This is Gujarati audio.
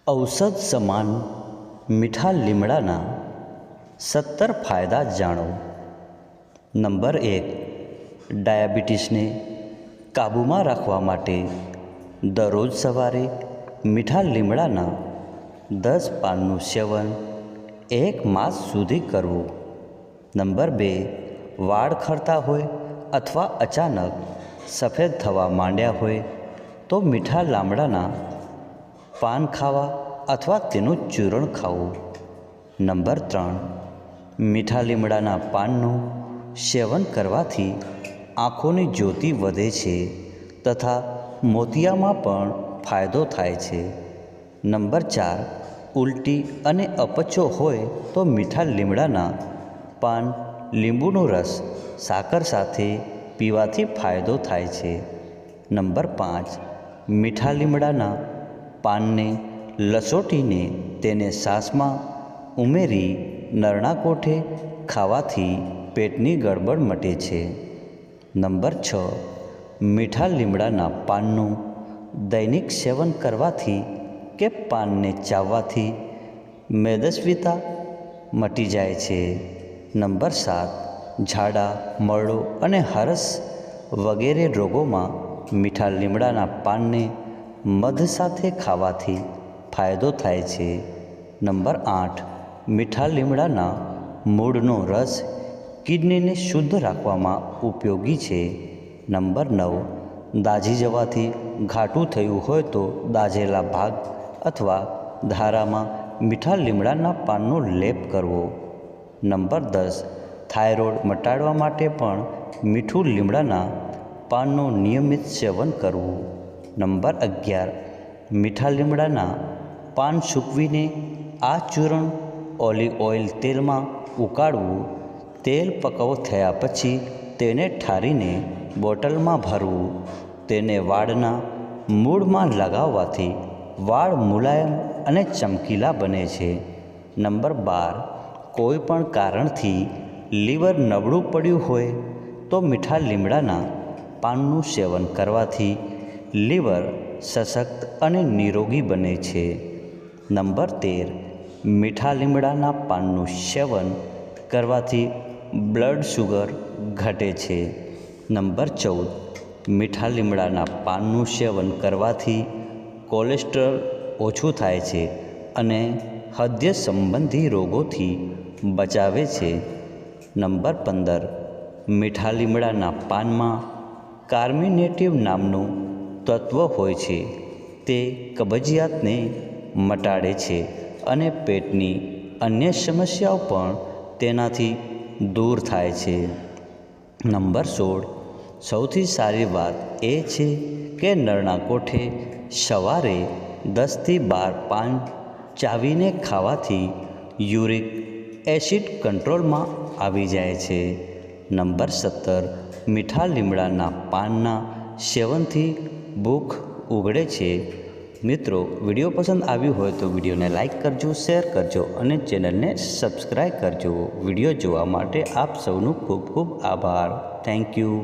ઔષધ સમાન મીઠા લીમડાના 17 ફાયદા જાણો। નંબર 1, ડાયાબિટીસને કાબૂમાં રાખવા માટે દરરોજ સવારે મીઠા લીમડાના 10 પાનનું સેવન 1 માસ સુધી કરવું। નંબર 2, વાળ ખરતા હોય અથવા અચાનક સફેદ થવા માંડ્યા હોય તો મીઠા લીમડાના પાન ખાવા અથવા તેનું ચૂર્ણ ખાવું। નંબર 3, મીઠા લીમડાના પાનનું સેવન કરવાથી આંખોની જ્યોતિ વધે છે તથા મોતિયામાં પણ ફાયદો થાય છે। નંબર 4, ઉલટી અને અપચો હોય તો મીઠા લીમડાના પાન લીંબુનો રસ સાકર સાથે પીવાથી ફાયદો થાય છે। નંબર 5, મીઠા લીમડાના પાનને લસોટીને તેને છાશમાં ઉમેરી નરણા કોઠે ખાવાથી પેટની ગડબડ મટે છે। નંબર 6, મીઠા લીમડાના પાનનું દૈનિક સેવન કરવાથી કે પાનને ચાવવાથી મેદસ્વીતા મટી જાય છે। નંબર 7, ઝાડા, મરડો અને હરસ વગેરે રોગોમાં મીઠા લીમડાના પાનને મધ સાથે ખાવાથી ફાયદો થાય છે। નંબર 8, મીઠા લીમડાના મૂળનો રસ કિડનીને શુદ્ધ રાખવામાં ઉપયોગી છે। નંબર 9, દાઝી જવાથી ઘાટું થયું હોય તો દાઝેલા ભાગ અથવા ધારામાં મીઠા લીમડાના પાનનો લેપ કરવો। નંબર 10, થાઇરોઇડ મટાડવા માટે પણ મીઠું લીમડાના પાનનું નિયમિત સેવન કરવું। નંબર 11, મીઠા લીમડાના પાન સૂકવીને આ ચૂર્ણ ઓલિવ ઓઇલ તેલમાં ઉકાળવું। તેલ પકવ થયા પછી તેને ઠારીને બોટલમાં ભરવું। તેને વાળના મૂળમાં લગાવવાથી વાળ મુલાયમ અને ચમકીલા બને છે। નંબર 12, કોઈ પણ કારણથી લીવર નબળું પડ્યું હોય તો મીઠા લીમડાના પાનનું સેવન કરવાથી લીવર સશક્ત અને નિરોગી બને છે। નંબર 13, મીઠા લીમડાના પાનનું સેવન કરવાથી બ્લડ શુગર ઘટે છે। નંબર 14, મીઠા લીમડાના પાનનું સેવન કરવાથી કોલેસ્ટ્રોલ ઓછું થાય છે અને હૃદય સંબંધી રોગોથી બચાવે છે। નંબર 15, મીઠા લીમડાના પાનમાં કાર્મિનેટિવ નામનું તત્વ હોય છે। તે કબજિયાતને મટાડે છે અને પેટની અન્ય સમસ્યાઓ પણ તેનાથી દૂર થાય છે। નંબર 16, સૌથી સારી વાત એ છે કે નરણા કોઠે સવારે 10થી 12 પાન ચાવીને ખાવાથી યુરિક એસિડ કંટ્રોલમાં આવી જાય છે। નંબર 17, મીઠા લીમડાના પાનના સેવનથી ભૂખ ઉઘડે છે। મિત્રો, વિડીયો પસંદ આવ્યો હોય તો વિડીયોને લાઇક કરજો, શેર કરજો અને ચેનલને સબસ્ક્રાઈબ કરજો। વિડીયો જોવા માટે આપ સૌનો ખૂબ ખૂબ આભાર। Thank you.